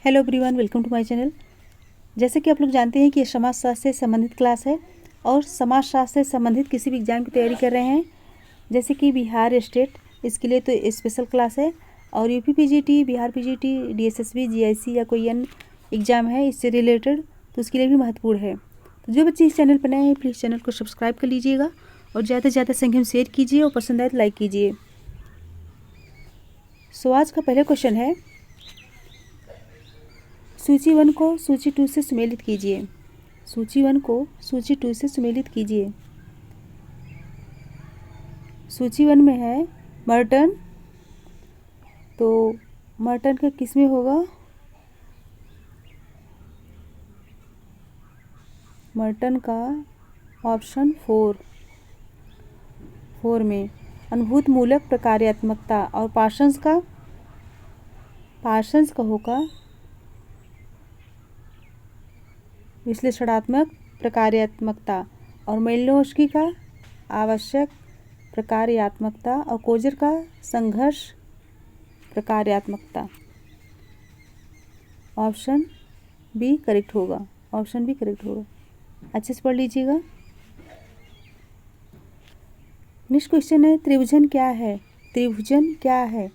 Hello everyone, welcome to my channel. जैसे कि आप लोग जानते हैं कि ये समाजशास्त्र से संबंधित क्लास है और समाजशास्त्र से संबंधित किसी भी एग्जाम की तैयारी कर रहे हैं, जैसे कि बिहार स्टेट, इसके लिए तो स्पेशल क्लास है। और UP PGT, Bihar PGT, DSSB, GIC या कोई अन्य एग्जाम है इससे रिलेटेड, तो उसके लिए भी महत्वपूर्ण है। तो जो बच्चे इस चैनल पर नए हैं प्लीज़ चैनल को सब्सक्राइब कर लीजिएगा और ज़्यादा से ज़्यादा संख्या में शेयर कीजिए और पसंद आए तो लाइक कीजिए। सो आज का पहला क्वेश्चन है, सूची 1 को सूची 2 से सुमेलित कीजिए। सूची 1 को सूची 2 से सुमेलित कीजिए। सूची 1 में है मर्टन, तो मर्टन का किस में होगा? मर्टन का ऑप्शन 4 में अनुभूत मूलक प्रकार्यात्मकता, और पार्सन्स का होगा विश्लेषणात्मक प्रकार्यात्मकता, और मेलिनोव्स्की का आवश्यक प्रकार्यात्मकता, और कोजर का संघर्ष प्रकार्यात्मकता। ऑप्शन बी करेक्ट होगा। ऑप्शन बी करेक्ट होगा। अच्छे से पढ़ लीजिएगा। नेक्स्ट क्वेश्चन है, त्रिभुजन क्या है? त्रिभुजन क्या है?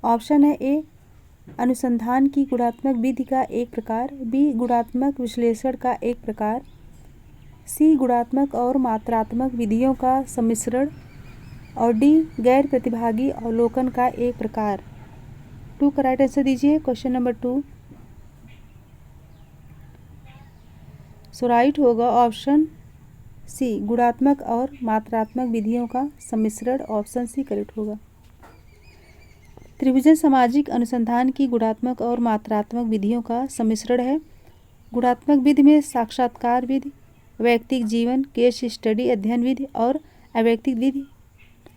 ऑप्शन है ए अनुसंधान की गुणात्मक विधि का एक प्रकार, बी गुणात्मक विश्लेषण का एक प्रकार, सी गुणात्मक और मात्रात्मक विधियों का सम्मिश्रण, और डी गैर प्रतिभागी अवलोकन का एक प्रकार। 2 का राइट आंसर दीजिए। Question number 2। सो राइट होगा ऑप्शन सी, गुणात्मक और मात्रात्मक विधियों का सम्मिश्रण। ऑप्शन सी करेक्ट होगा। त्रिभुजन सामाजिक अनुसंधान की गुणात्मक और मात्रात्मक विधियों का सम्मिश्रण है। गुणात्मक विधि में साक्षात्कार विधि, वैयक्तिक जीवन, केस स्टडी, अध्ययन विधि और अवैयक्तिक विधि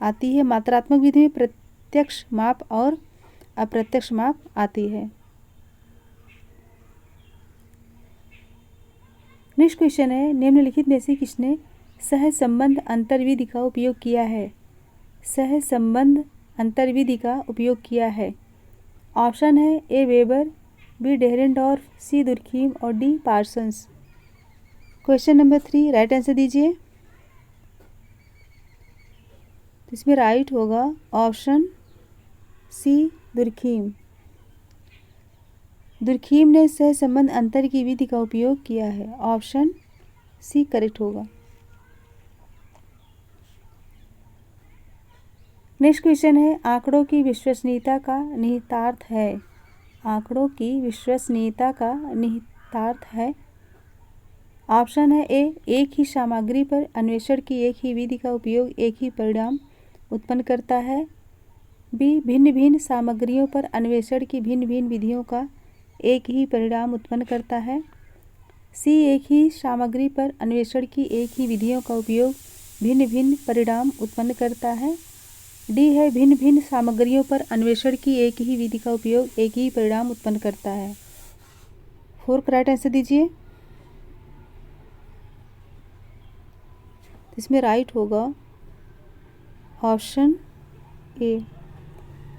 आती है। मात्रात्मक विधि में प्रत्यक्ष माप और अप्रत्यक्ष माप आती है। नेक्स्ट क्वेश्चन है, निम्नलिखित में से किसने सहज संबंध अंतर्विधि का उपयोग किया है? सहज संबंध अंतर्विधि का उपयोग किया है। ऑप्शन है ए वेबर, बी डेहरेनडॉर्फ, सी दुर्खीम और D Parsons. Question number 3 right answer दीजिए। तो इसमें राइट होगा ऑप्शन सी दुर्खीम। दुर्खीम ने सहज संबंध अंतर की विधि का उपयोग किया है। ऑप्शन सी करेक्ट होगा। नेक्स्ट क्वेश्चन है, आंकड़ों की विश्वसनीयता का निहितार्थ है। आंकड़ों की विश्वसनीयता का निहितार्थ है। ऑप्शन है ए एक ही सामग्री पर अन्वेषण की एक ही विधि का उपयोग एक ही परिणाम उत्पन्न करता है, बी भिन्न भिन्न सामग्रियों पर अन्वेषण की भिन्न भिन्न विधियों का एक ही परिणाम उत्पन्न करता है, सी एक ही सामग्री पर अन्वेषण की एक ही विधियों का उपयोग भिन्न भिन्न परिणाम उत्पन्न करता है, डी है भिन्न भिन्न सामग्रियों पर अन्वेषण की एक ही विधि का उपयोग एक ही परिणाम उत्पन्न करता है। 4 का राइट आंसर दीजिए। इसमें राइट होगा ऑप्शन ए,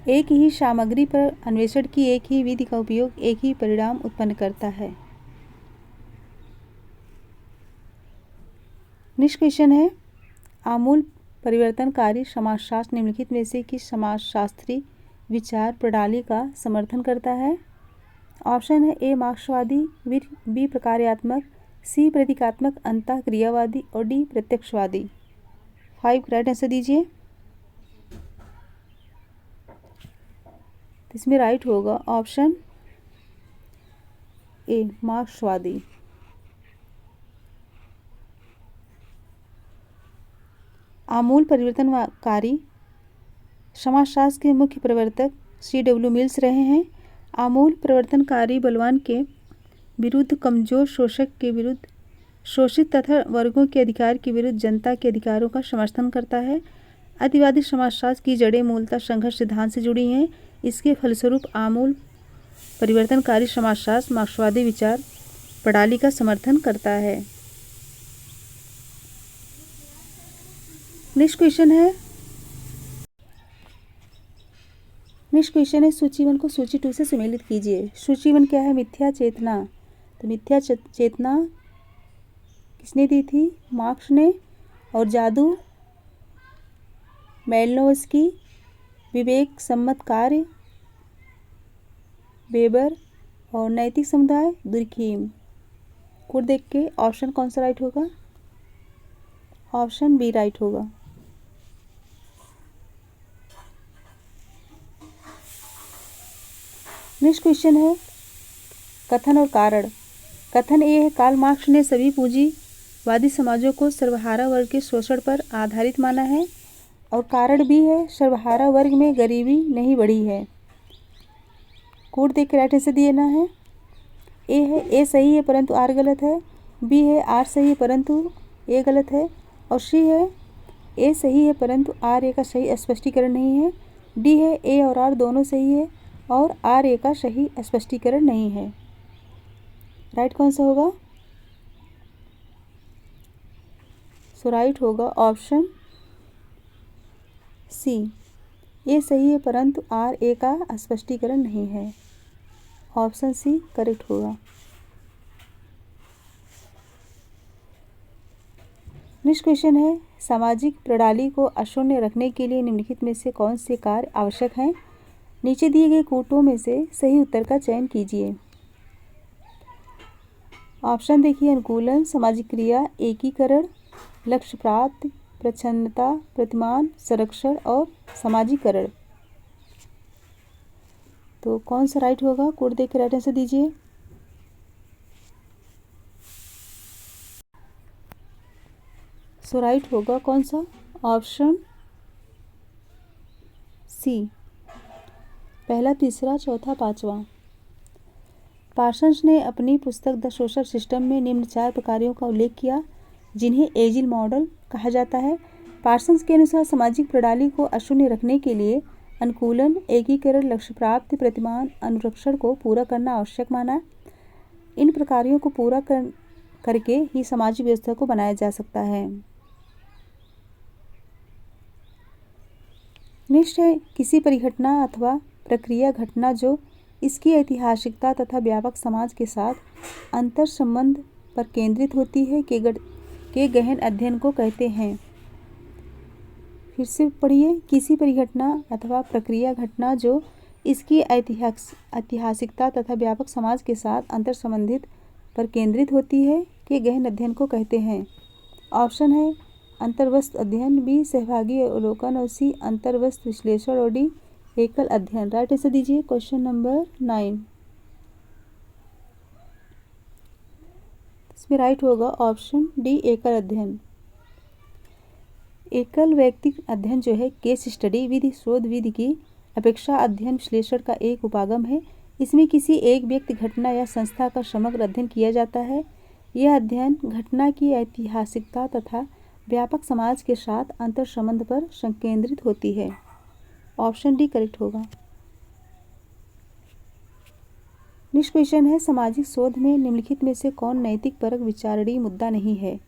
एक ही सामग्री पर अन्वेषण की एक ही विधि का उपयोग एक ही परिणाम उत्पन्न करता है। नेक्स्ट क्वेश्चन है, आमूल परिवर्तनकारी समाजशास्त्र निम्नलिखित में से किस समाजशास्त्री विचार प्रणाली का समर्थन करता है? ऑप्शन है ए मार्क्सवादी, बी प्रकार्यात्मक, सी प्रतीकात्मक अंतःक्रियावादी और डी प्रत्यक्षवादी। 5 राइट आंसर दीजिए। इसमें राइट होगा ऑप्शन ए मार्क्सवादी। आमूल परिवर्तनकारी समाजशास्त्र के मुख्य प्रवर्तक C.W. मिल्स रहे हैं। आमूल परिवर्तनकारी बलवान के विरुद्ध, कमजोर शोषक के विरुद्ध, शोषित तथा वर्गों के अधिकार के विरुद्ध जनता के अधिकारों का समर्थन करता है। अतिवादी समाजशास्त्र की जड़ें मूलतः संघर्ष सिद्धांत से जुड़ी हैं। इसके फलस्वरूप आमूल परिवर्तनकारी समाजशास्त्र मार्क्सवादी विचार प्रणाली का समर्थन करता है। नेक्स्ट क्वेश्चन है, नेक्स्ट क्वेश्चन है सूची 1 को सूची 2 से सम्मिलित कीजिए। सूची 1 क्या है? मिथ्या चेतना। तो मिथ्या चेतना किसने दी थी? मार्क्स ने। और जादू मेलिनोव्स्की। विवेक सम्मत कार्य वेबर। और नैतिक समुदाय दुर्खीम। कोड देख के ऑप्शन कौन सा राइट होगा? ऑप्शन बी राइट होगा। नेक्स्ट क्वेश्चन है कथन और कारण। कथन ए है कार्ल मार्क्स ने सभी पूंजीवादी समाजों को सर्वहारा वर्ग के शोषण पर आधारित माना है। और कारण भी है सर्वहारा वर्ग में गरीबी नहीं बढ़ी है। कोड देख के राइट आंसर देना है। ए है ए सही है परंतु आर गलत है। बी है आर सही है परंतु ए गलत है। और सी है ए सही है परंतु आर ए का सही स्पष्टीकरण नहीं है। डी है ए और आर दोनों सही है और आर ए का सही स्पष्टीकरण नहीं है। राइट कौन सा होगा? सो राइट होगा ऑप्शन सी। ए सही है परंतु आर ए का स्पष्टीकरण नहीं है। ऑप्शन सी करेक्ट होगा। नेक्स्ट क्वेश्चन है सामाजिक प्रणाली को अशून्य रखने के लिए निम्नलिखित में से कौन से कार्य आवश्यक हैं? नीचे दिए गए कूटों में से सही उत्तर का चयन कीजिए। ऑप्शन देखिए अनुकूलन, सामाजिक क्रिया, एकीकरण, लक्ष्य प्राप्ति, प्रच्छन्नता, प्रतिमान, संरक्षण और सामाजिकरण। तो कौन सा राइट होगा? कोड देख के राइट आंसर दीजिए। सो राइट होगा कौन सा? Option C. पहला, तीसरा, चौथा, पांचवा। पार्सन्स ने अपनी पुस्तक द सोशल सिस्टम में निम्न 4 प्रकारों का उल्लेख किया जिन्हें एजिल मॉडल कहा जाता है। पार्सन्स के अनुसार सामाजिक प्रणाली को अशून्य रखने के लिए अनुकूलन, एकीकरण, लक्ष्य प्राप्ति, प्रतिमान, अनुरक्षण को पूरा करना आवश्यक माना। इन प्रकारों को पूरा करके ही सामाजिक व्यवस्था को बनाया जा सकता है। नेक्स्ट है किसी परिघटना अथवा प्रक्रिया घटना जो इसकी ऐतिहासिकता तथा व्यापक समाज के साथ अंतर संबंध पर केंद्रित होती है के गहन अध्ययन को कहते हैं। फिर से पढ़िए। किसी परिघटना अथवा प्रक्रिया घटना जो इसकी ऐतिहासिकता तथा व्यापक समाज के साथ अंतर संबंधित पर केंद्रित होती है के गहन अध्ययन को कहते हैं। ऑप्शन है अंतर्वस्त्र अध्ययन, बी सहभागी अवलोकन और सी अंतर्वस्त्र विश्लेषण और डी एकल अध्ययन। राइट आंसर दीजिए क्वेश्चन नंबर 9। इसमें राइट होगा ऑप्शन डी एकल अध्ययन। एकल व्यक्तिक अध्ययन जो है केस स्टडी विधि शोध विधि की अपेक्षा अध्ययन विश्लेषण का एक उपागम है। इसमें किसी एक व्यक्ति, घटना या संस्था का समग्र अध्ययन किया जाता है। यह अध्ययन घटना की ऐतिहासिकता तथा व्यापक समाज के साथ अंतर संबंध पर संकेंद्रित होती है। ऑप्शन डी करेक्ट होगा। नेक्स्ट क्वेश्चन है सामाजिक शोध में निम्नलिखित में से कौन नैतिक परक विचारणीय मुद्दा नहीं है?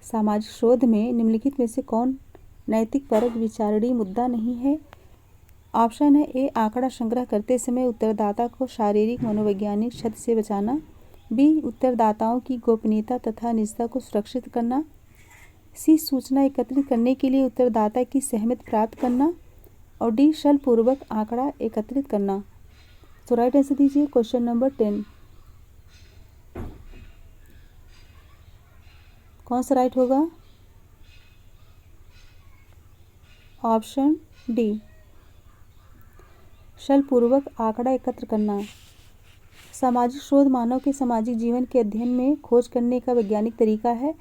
सामाजिक शोध में निम्नलिखित में से कौन नैतिक परक विचारणीय मुद्दा नहीं है? ऑप्शन है ए आंकड़ा संग्रह करते समय उत्तरदाता को शारीरिक मनोवैज्ञानिक क्षति से बचाना, बी उत्तरदाताओं की गोपनीयता तथा निजता को सुरक्षित करना, सी सूचना एकत्रित करने के लिए उत्तरदाता की सहमति प्राप्त करना और डी छलपूर्वक आंकड़ा एकत्रित करना। तो राइट आंसर दीजिए क्वेश्चन नंबर 10। कौन सा राइट होगा? ऑप्शन डी छलपूर्वक आंकड़ा एकत्र करना। सामाजिक शोध मानव के सामाजिक जीवन के अध्ययन में खोज करने का वैज्ञानिक तरीका है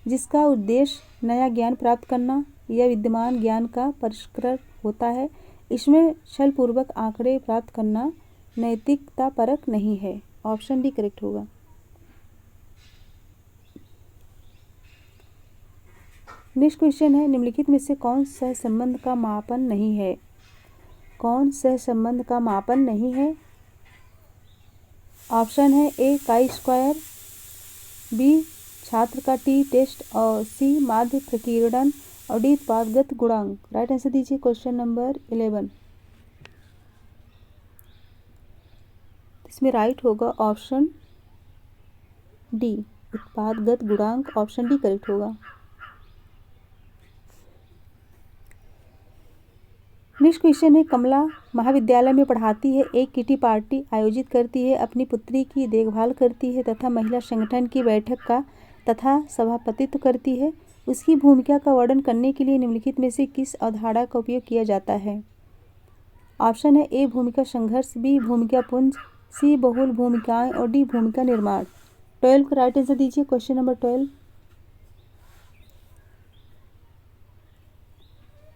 जिसका उद्देश्य नया ज्ञान प्राप्त करना या विद्यमान ज्ञान का परिष्करण होता है। इसमें छलपूर्वक आंकड़े प्राप्त करना नैतिकता परक नहीं है। ऑप्शन डी करेक्ट होगा। नेक्स्ट क्वेश्चन है निम्नलिखित में से कौन सहसंबंध का मापन नहीं है? कौन सहसंबंध का मापन नहीं है? ऑप्शन है ए काई स्क्वायर, बी छात्र का टी टेस्ट और सी माध्य प्रकीर्णन और डी उत्पादगत गुणांक। राइट आंसर दीजिए क्वेश्चन नंबर 11। इसमें राइट होगा ऑप्शन डी, उत्पादगत गुणांक। ऑप्शन डी करेक्ट होगा। नेक्स्ट क्वेश्चन है, कमला महाविद्यालय में पढ़ाती है, एक किटी पार्टी आयोजित करती है, अपनी पुत्री की देखभाल करती है तथा महिला संगठन की बैठक का तथा सभापतित्व करती है। उसकी भूमिका का वर्णन करने के लिए निम्नलिखित में से किस अवधारणा का उपयोग किया जाता है? ऑप्शन है ए भूमिका संघर्ष, बी भूमिका पुंज, सी बहुल भूमिकाएं और डी भूमिका निर्माण। 12 का राइट आंसर दीजिए। Question number 12।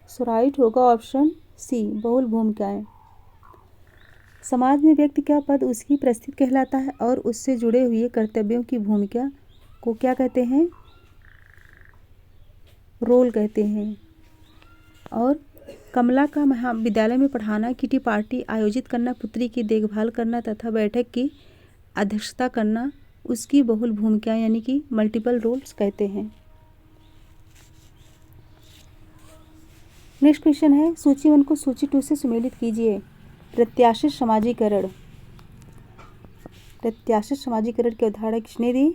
सो राइट होगा ऑप्शन सी, बहुल भूमिकाएं। समाज में व्यक्ति का पद उसकी परिस्थिति कहलाता है और उससे जुड़े हुए कर्तव्यों की भूमिका को क्या कहते हैं? रोल कहते हैं। और कमला का महाविद्यालय में पढ़ाना, किटी पार्टी आयोजित करना, पुत्री की देखभाल करना तथा बैठक की अध्यक्षता करना उसकी बहुल भूमिकाएं यानी कि मल्टीपल रोल्स कहते हैं। नेक्स्ट क्वेश्चन है, सूची 1 को सूची 2 से सुमेलित कीजिए। प्रत्याशित समाजीकरण। प्रत्याशित समाजीकरण की अवधारणा किसने दी?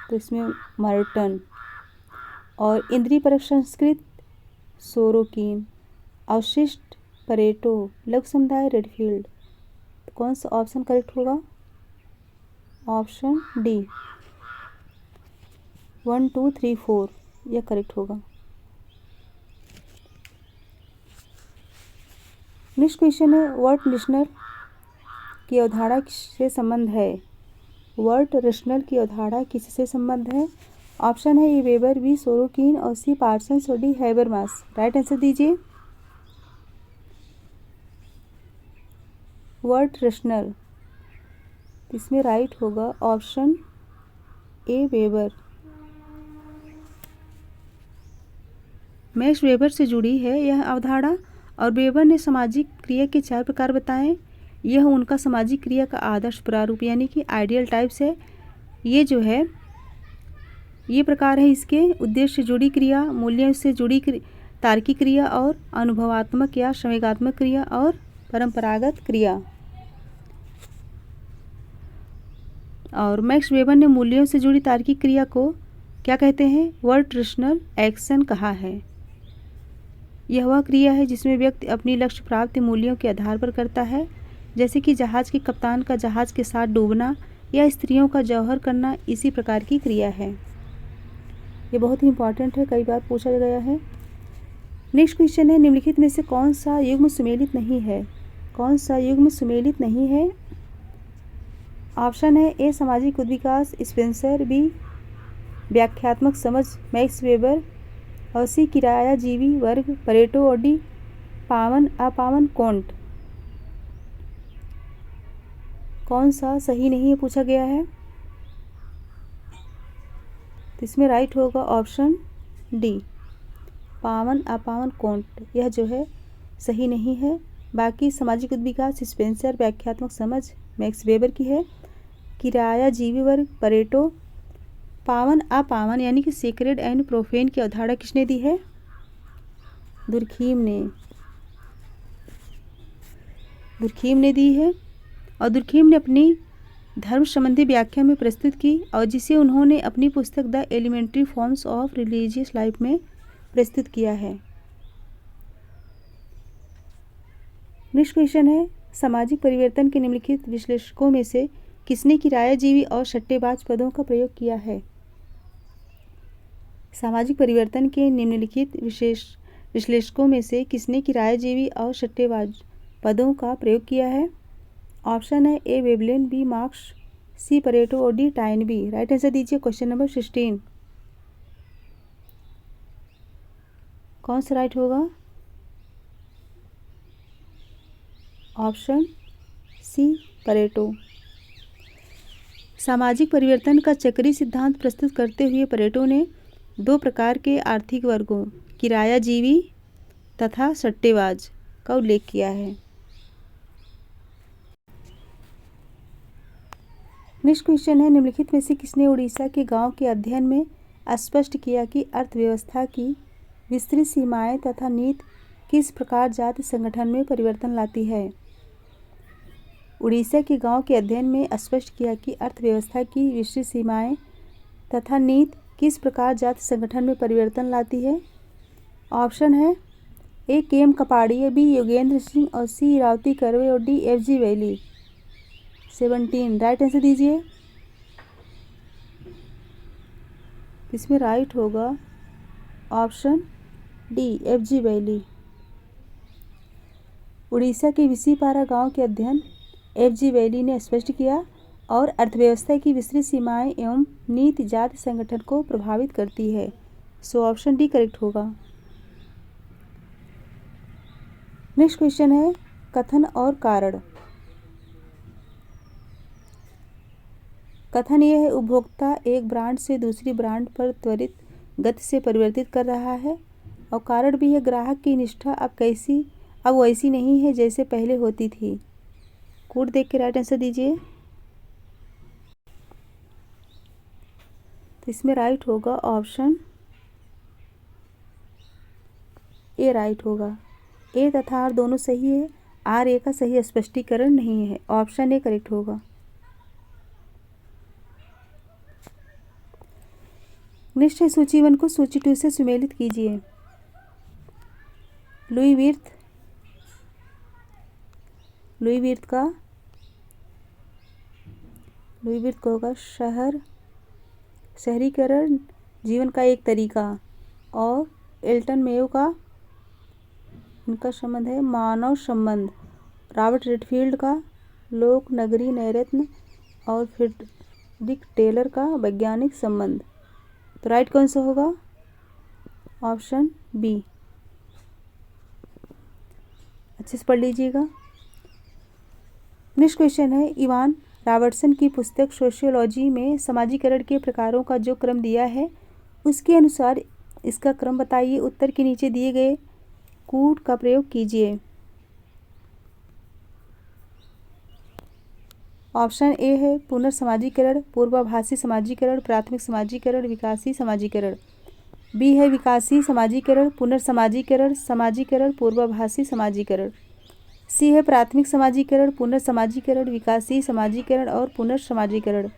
तो इसमें मर्टन। और इंद्रिय परक संस्कृत सोरोकिन। अवशिष्ट परेटो। लघु समुदाय रेडफील्ड। कौन सा ऑप्शन करेक्ट होगा? ऑप्शन डी 1 2 3 4 यह करेक्ट होगा। नेक्स्ट क्वेश्चन है, वर्ड लिसनर की अवधारणा किससे संबंध है? वर्ड लिसनर की अवधारणा किससे संबंध है? ऑप्शन है ए वेबर, बी सोरोकिन और सी पार्सन्स और डी हैबरमास। राइट आंसर दीजिए। वर्ड लिसनर, इसमें राइट होगा ऑप्शन ए वेबर। मैक्स वेबर से जुड़ी है यह अवधारणा और वेबर ने सामाजिक क्रिया के 4 प्रकार बताए। यह उनका सामाजिक क्रिया का आदर्श प्रारूप यानी कि आइडियल टाइप्स है। ये जो है ये प्रकार है इसके: उद्देश्य से जुड़ी क्रिया, मूल्यों से जुड़ी तार्किक क्रिया और अनुभवात्मक या संवेगात्मक क्रिया और परंपरागत क्रिया। और मैक्स वेबर ने मूल्यों से जुड़ी तार्किक क्रिया को क्या कहते हैं? वर्ड ट्रेडिशनल एक्शन कहा है। यह वह क्रिया है जिसमें व्यक्ति अपनी लक्ष्य प्राप्ति मूल्यों के आधार पर करता है, जैसे कि जहाज के कप्तान का जहाज के साथ डूबना या स्त्रियों का जौहर करना इसी प्रकार की क्रिया है। ये बहुत ही इंपॉर्टेंट है, कई बार पूछा गया है। नेक्स्ट क्वेश्चन है, निम्नलिखित में से कौन सा युग्म सुमेलित नहीं है? कौन सा युग्म सुमेलित नहीं है? ऑप्शन है ए सामाजिक उद्विकास स्पेंसर, बी व्याख्यात्मक समझ मैक्स वेबर और सी किरायाजीवी वर्ग परेटो और डी पावन अपावन कोंट। कौन सा सही नहीं है पूछा गया है? तो इसमें राइट होगा ऑप्शन डी पावन अपावन कोंट। यह जो है सही नहीं है। बाकी सामाजिक उद्विकास स्पेंसर व्याख्यात्मक समझ मैक्स वेबर की है, किरायाजीवी वर्ग परेटो, पावन अपावन यानी कि सीक्रेट एंड प्रोफेन की अवधारणा किसने दी है? दुर्खीम ने। दुर्खीम ने दी है और दुर्खीम ने अपनी धर्म संबंधी व्याख्या में प्रस्तुत की और जिसे उन्होंने अपनी पुस्तक the elementary forms of religious life में प्रस्तुत किया है। नेक्स्ट क्वेश्चन है, सामाजिक परिवर्तन के निम्नलिखित विश्लेषकों में से किसने किरायाजीवी और सट्टेबाज पदों का प्रयोग किया है? सामाजिक परिवर्तन के निम्नलिखित विश्लेषकों में से किसने किरायाजीवी और सट्टेबाज पदों का प्रयोग किया है? ऑप्शन है A Veblen, B Marx, C Pareto और डी टाइनबी। राइट आंसर दीजिए। क्वेश्चन नंबर 16 कौन सा राइट होगा? Option C Pareto. सामाजिक परिवर्तन का चक्रीय सिद्धांत प्रस्तुत करते हुए परेटो ने 2 प्रकार के आर्थिक वर्गों किरायाजीवी तथा सट्टेबाज का उल्लेख किया है। नेक्स्ट क्वेश्चन है, निम्नलिखित में से किसने उड़ीसा के गांव के अध्ययन में स्पष्ट किया कि अर्थव्यवस्था की विस्तृत सीमाएं तथा नीति किस प्रकार जाति संगठन में परिवर्तन लाती है? उड़ीसा के गांव के अध्ययन में स्पष्ट किया कि अर्थव्यवस्था की विस्तृत सीमाएं तथा नीति किस प्रकार जाति संगठन में परिवर्तन लाती है। ऑप्शन है ए के एम कपाड़िया, बी योगेंद्र सिंह और सी रावती कर्वे और D F G valley. 17 right answer दीजिए। इसमें राइट होगा option D F G valley. Orissa के विसीपारा गांव के अध्ययन एफ जी वैली ने स्पष्ट किया और अर्थव्यवस्था की विस्तृत सीमाएं एवं नीति जाति संगठन को प्रभावित करती है। सो ऑप्शन डी करेक्ट होगा। नेक्स्ट क्वेश्चन है कथन और कारण। कथन ये है उपभोक्ता एक ब्रांड से दूसरी ब्रांड पर त्वरित गति से परिवर्तित कर रहा है। और कारण भी है ग्राहक की निष्ठा अब वैसी नहीं है जैसे पहले होती थी। कोड देख के राइट आंसर दीजिए। तो इसमें राइट होगा ऑप्शन ए राइट होगा। ए तथा आर दोनों सही है, आर ए का सही स्पष्टीकरण नहीं है। ऑप्शन ए करेक्ट होगा। नेक्स्ट है सूची 1 को सूची 2 से सुमेलित कीजिए। लुई विर्थ का होगा शहरीकरण जीवन का एक तरीका। और एल्टन मेयो का इनका संबंध है मानव संबंध। रॉबर्ट रेडफील्ड का लोक नगरी नैरत्न और फ्रेडरिक टेलर का वैज्ञानिक संबंध। तो राइट कौन सा होगा? Option B. अच्छे से पढ़ लीजिएगा। नेक्स्ट क्वेश्चन है इवान रॉबर्टसन की पुस्तक सोशियोलॉजी में समाजीकरण के प्रकारों का जो क्रम दिया है उसके अनुसार इसका क्रम बताइए। उत्तर के नीचे दिए गए कूट का प्रयोग कीजिए। ऑप्शन ए है पुनर्समाजीकरण, पूर्वाभासी समाजीकरण, प्राथमिक समाजीकरण, विकासी समाजीकरण। बी है विकासी समाजीकरण, पुनर्समाजीकरण, समाजीकरण, पूर्वाभासी समाजीकरण। सी है प्राथमिक समाजीकरण, पुनर्समाजीकरण, विकासी समाजीकरण और पुनर्समाजीकरण।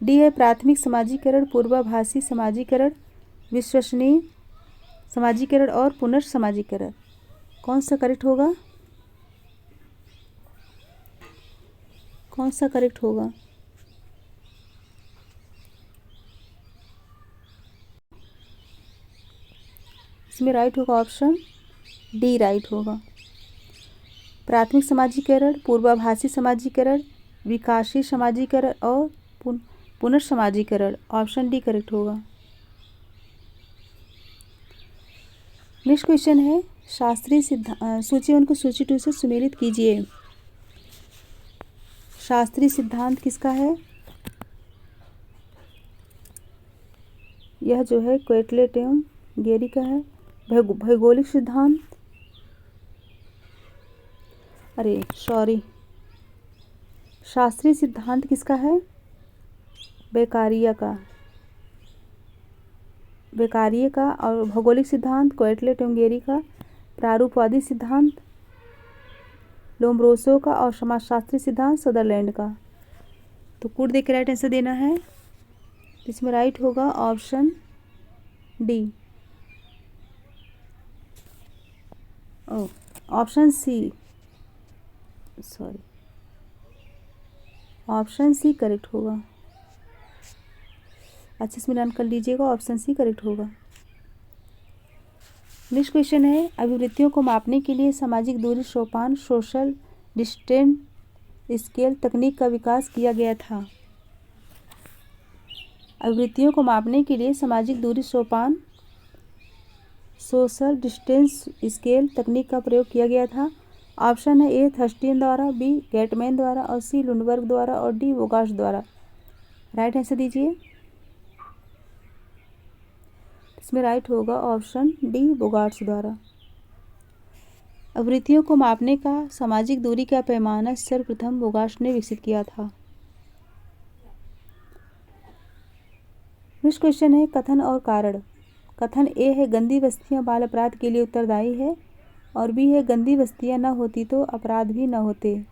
डी है प्राथमिक समाजीकरण, पूर्वाभासी समाजीकरण, विश्वसनीय समाजीकरण और पुनर्समाजीकरण। कौन सा करेक्ट होगा? कौन सा करेक्ट होगा? इसमें राइट होगा ऑप्शन डी राइट होगा। प्राथमिक समाजीकरण, पूर्वाभासी समाजीकरण, विकासी समाजीकरण और पुनर्समाजीकरण। ऑप्शन डी करेक्ट होगा। नेक्स्ट क्वेश्चन है शास्त्रीय सिद्धांत। सूची 1 को सूची 2 से सुमेलित कीजिए। शास्त्रीय सिद्धांत किसका है? यह जो है क्वेटलेट एवं गेरी का है। भौगोलिक सिद्धांत, शास्त्रीय सिद्धांत किसका है? बेकारिया का। और भौगोलिक सिद्धांत क्वेटलेट एवं गेरी का। प्रारूपवादी सिद्धांत लोम्ब्रोसो का। और समाजशास्त्री सिद्धांत सदरलैंड का। तो कोड देख के राइट आंसर देना है। इसमें राइट होगा option D. Option C correct होगा। अच्छे से मिलान कर लीजिएगा। ऑप्शन सी करेक्ट होगा। नेक्स्ट क्वेश्चन है अभिवृत्तियों को मापने के लिए सामाजिक दूरी सोपान सोशल डिस्टेंस स्केल तकनीक का विकास किया गया था। अभिवृत्तियों को मापने के लिए सामाजिक दूरी सोपान सोशल डिस्टेंस स्केल तकनीक का प्रयोग किया गया था। ऑप्शन है ए थर्स्टीन द्वारा, बी गेटमैन द्वारा और सी लुंडबर्ग द्वारा और डी वोगाश द्वारा। राइट आंसर दीजिए। इसमें राइट होगा ऑप्शन डी वोगाट्स द्वारा। आवृत्तियों को मापने का सामाजिक दूरी का पैमाना सर्वप्रथम वोगाश ने विकसित किया था। नेक्स्ट क्वेश्चन है कथन और कारण। कथन ए है गंदी बस्तियां बाल अपराध के लिए उत्तरदायी है और बी है गंदी बस्तियां न होती तो अपराध भी न होते।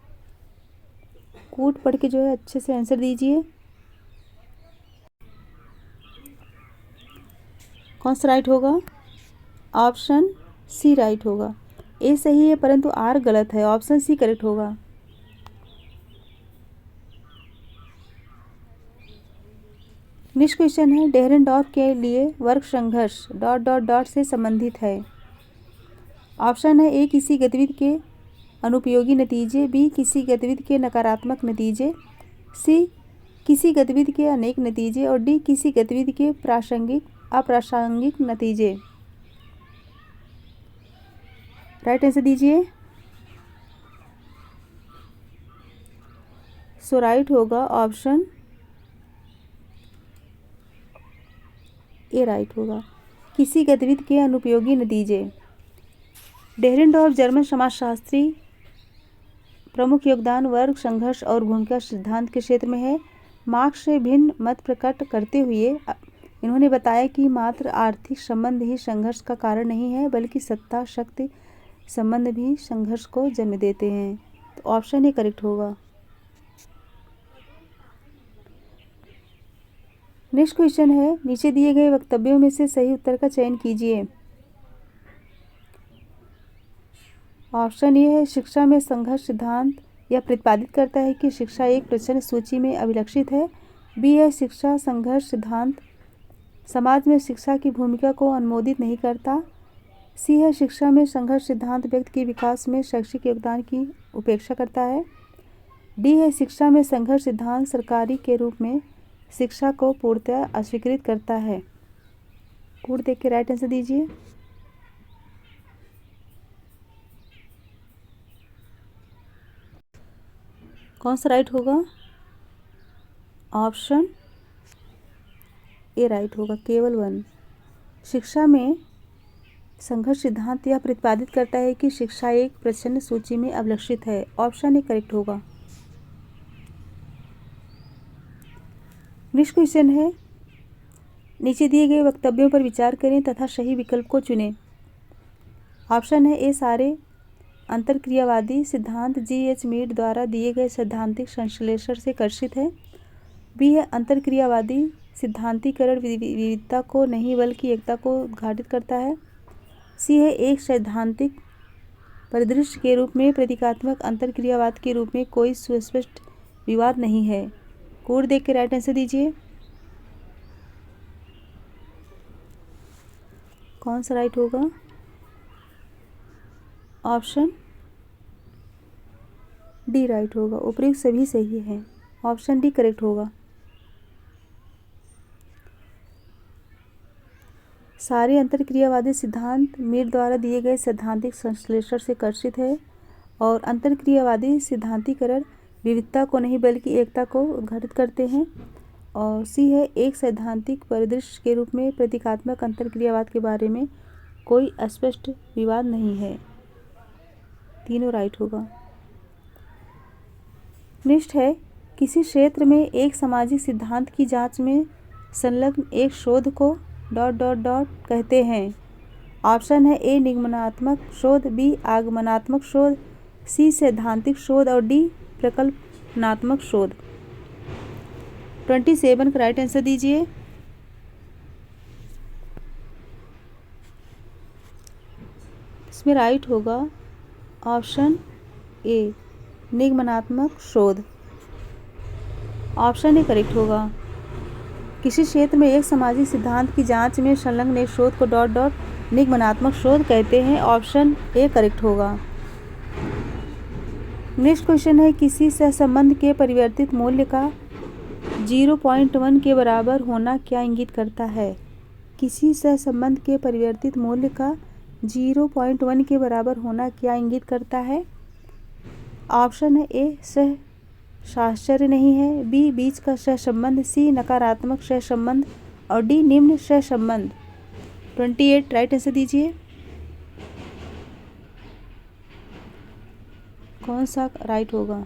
कूट पढ़ के जो है अच्छे से आंसर दीजिए। कौन सा राइट होगा? ऑप्शन सी राइट होगा। ए सही है परंतु आर गलत है। ऑप्शन सी करेक्ट होगा। नेक्स्ट क्वेश्चन है, डेहरेनडॉर्फ के लिए वर्ग संघर्ष डॉट डॉट डॉट से संबंधित है। ऑप्शन है ए किसी गतिविधि के अनुपयोगी नतीजे, बी किसी गतिविधि के नकारात्मक नतीजे, सी किसी गतिविधि के अनेक नतीजे और डी किसी गतिविधि के प्रासंगिक अप्रासंगिक नतीजे। राइट आंसर दीजिए। सो राइट होगा ऑप्शन ए राइट होगा, किसी गतिविधि के अनुपयोगी नतीजे। डेहरेनडॉर्फ जर्मन समाजशास्त्री, प्रमुख योगदान वर्ग संघर्ष और भूमिका सिद्धांत के क्षेत्र में है। मार्क्स से भिन्न मत प्रकट करते हुए इन्होंने बताया कि मात्र आर्थिक संबंध ही संघर्ष का कारण नहीं है, बल्कि सत्ता शक्ति संबंध भी संघर्ष को जन्म देते हैं। तो ऑप्शन ए करेक्ट होगा। नेक्स्ट क्वेश्चन है, नीचे दिए गए वक्तव्यों में से सही उत्तर का चयन कीजिए। ऑप्शन ए है, शिक्षा में संघर्ष सिद्धांत यह प्रतिपादित करता है कि शिक्षा एक प्रश्न सूची में अभिलक्षित है। बी है, शिक्षा संघर्ष सिद्धांत समाज में शिक्षा की भूमिका को अनुमोदित नहीं करता। सी है, शिक्षा में संघर्ष सिद्धांत व्यक्ति के विकास में शैक्षिक योगदान की उपेक्षा करता है। डी है, शिक्षा में संघर्ष सिद्धांत सरकारी के रूप में शिक्षा को पूर्णतः अस्वीकृत करता है। कोड देख के राइट आंसर दीजिए। कौन सा राइट होगा? ऑप्शन ए राइट होगा, केवल वन। शिक्षा में संघर्ष सिद्धांत यह प्रतिपादित करता है कि शिक्षा एक प्रश्न सूची में अभिलक्षित है। ऑप्शन ए करेक्ट होगा। नेक्स्ट क्वेश्चन है, नीचे दिए गए वक्तव्यों पर विचार करें तथा सही विकल्प को चुनें। ऑप्शन है ए, सारे अंतरक्रियावादी सिद्धांत जी.एच. मीड द्वारा दिए गए सैद्धांतिक संश्लेषण से कर्षित है। बी है, अंतरक्रियावादी सिद्धांतीकरण विविधता को नहीं बल्कि एकता को उद्घाटित करता है। सी है, एक सैद्धांतिक परिदृश्य के रूप में प्रतीकात्मक अंतरक्रियावाद के रूप में कोई सुस्पष्ट विवाद नहीं है। कोड देख के राइट आंसर दीजिए। कौन सा राइट होगा? ऑप्शन डी राइट होगा, उपयुक्त सभी सही है। ऑप्शन डी करेक्ट होगा। सारे अंतरक्रियावादी सिद्धांत मीड द्वारा दिए गए सैद्धांतिक संश्लेषण से कर्षित है और अंतरक्रियावादी सिद्धांतीकरण विविधता को नहीं बल्कि एकता को उद्घाटित करते हैं। और सी है, एक सैद्धांतिक परिदृश्य के रूप में प्रतीकात्मक अंतरक्रियावाद के बारे में कोई स्पष्ट विवाद नहीं है। तीनों राइट होगा। नेक्स्ट है, किसी क्षेत्र में एक सामाजिक सिद्धांत की जांच में संलग्न एक शोध को डॉट डॉट डॉट कहते हैं। ऑप्शन है ए, निगमनात्मक शोध, बी आगमनात्मक शोध, सी सैद्धांतिक शोध और डी प्रकल्पनात्मक शोध। 27 का राइट आंसर दीजिए। इसमें राइट होगा ऑप्शन ए, निगमनात्मक शोध। ऑप्शन ए करेक्ट होगा। किसी क्षेत्र में एक सामाजिक सिद्धांत की जांच में संलग्न एक शोध को डॉट डॉट निगमनात्मक शोध कहते हैं। ऑप्शन ए करेक्ट होगा। नेक्स्ट क्वेश्चन है, किसी सहसंबंध के परिवर्तित मूल्य का 0.1 के बराबर होना क्या इंगित करता है? किसी सहसंबंध के परिवर्तित मूल्य का 0.1 के बराबर होना क्या इंगित करता है? ऑप्शन है ए, सहसाश्चर्य नहीं है, बी बीच का सहसंबंध, सी नकारात्मक सहसंबंध और डी निम्न सहसंबंध। 28 राइट आंसर दीजिए। कौन सा राइट होगा?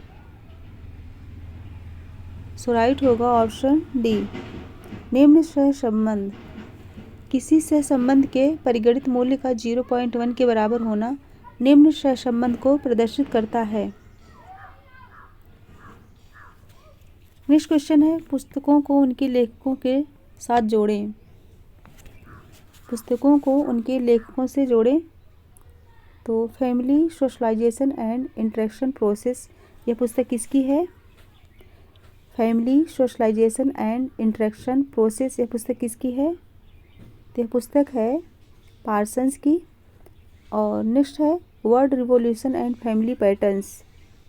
सो राइट होगा ऑप्शन डी, निम्न सहसंबंध। किसी सहसंबंध के परिगणित मूल्य का 0.1 के बराबर होना निम्न सहसंबंध को प्रदर्शित करता है। नेक्स्ट क्वेश्चन है, पुस्तकों को उनके लेखकों के साथ जोड़ें। पुस्तकों को उनके लेखकों से जोड़ें। तो family socialization and interaction process, यह पुस्तक किसकी है? Family socialization and interaction process, यह पुस्तक किसकी है? तो यह पुस्तक है पार्सन्स की। और नेक्स्ट है word revolution and family patterns,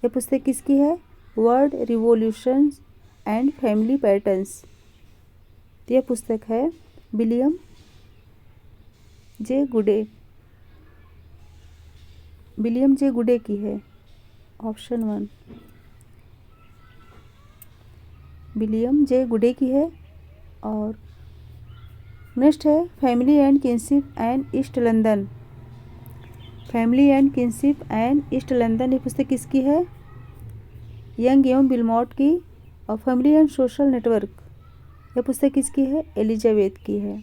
यह पुस्तक किसकी है? Word revolution and family patterns, तो यह पुस्तक है विलियम जे गुडे। विलियम जे गुडे की है, ऑप्शन 1 विलियम जे गुडे की है। और नेक्स्ट है family and kinship and east London. Family and kinship and east London, ये पुस्तक किसकी है? यंग एवं बिलमॉट की। और फैमिली एंड सोशल नेटवर्क, यह पुस्तक किसकी है? एलिजाबेथ की है।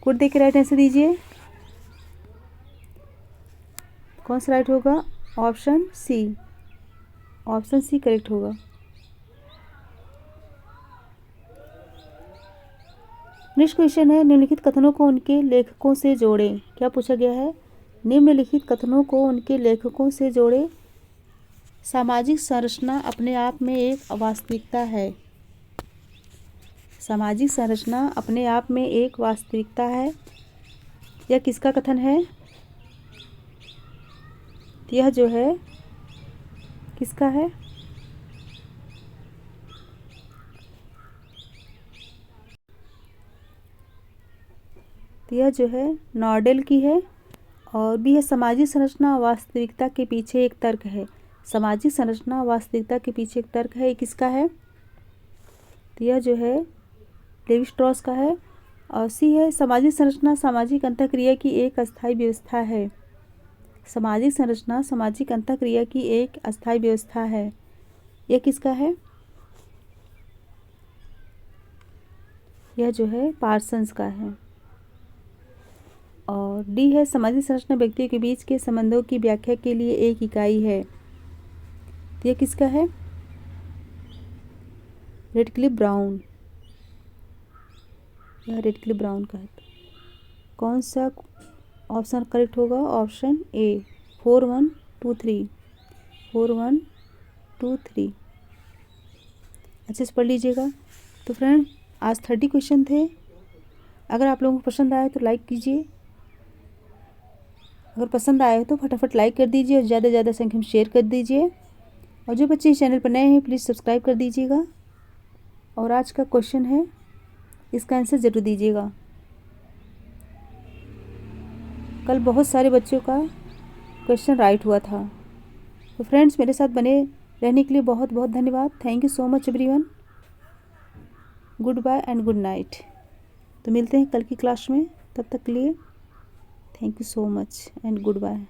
कोड देख के राइट आंसर दीजिए। कौन सा राइट होगा? Option C. Option C correct होगा। नेक्स्ट क्वेश्चन है, निम्नलिखित कथनों को उनके लेखकों से जोड़ें। क्या पूछा गया है? निम्नलिखित कथनों को उनके लेखकों से जोड़ें। सामाजिक संरचना अपने आप में एक वास्तविकता है। सामाजिक संरचना अपने आप में एक वास्तविकता है, यह किसका कथन है? यह जो है किसका है? यह जो है नॉर्डेल की है। और भी है सामाजिक संरचना वास्तविकता के पीछे एक तर्क है। सामाजिक संरचना वास्तविकता के पीछे एक तर्क है, ये किसका है? तो यह जो है लेवी स्ट्रॉस का है। और सी है सामाजिक संरचना सामाजिक अंतःक्रिया की एक अस्थायी व्यवस्था है। सामाजिक संरचना सामाजिक अंतःक्रिया की एक अस्थायी व्यवस्था है, यह किसका है? यह जो है पार्सन्स का है। और डी है सामाजिक संरचना व्यक्तियों के बीच के संबंधों की व्याख्या के लिए एक इकाई है, तो यह किसका है? Radcliffe Brown. यह रेडक्लिफ ब्राउन का है। कौन सा ऑप्शन करेक्ट होगा? Option A 4 1 2 3 4 1 2 3। अच्छे से पढ़ लीजिएगा। तो फ्रेंड आज 30 क्वेश्चन थे। अगर आप लोगों को पसंद आए तो लाइक कीजिए। अगर पसंद आए तो फटाफट लाइक कर दीजिए और ज़्यादा से ज़्यादा संख्या में शेयर कर दीजिए। और जो बच्चे इस चैनल पर नए हैं प्लीज़ सब्सक्राइब कर दीजिएगा। और आज का क्वेश्चन है, इसका आंसर ज़रूर दीजिएगा। कल बहुत सारे बच्चों का क्वेश्चन राइट हुआ था। तो फ्रेंड्स मेरे साथ बने रहने के लिए बहुत बहुत धन्यवाद। Thank you so much everyone. Goodbye and good night. तो मिलते हैं कल की क्लास में, तब तक के लिए thank you so much and good bye.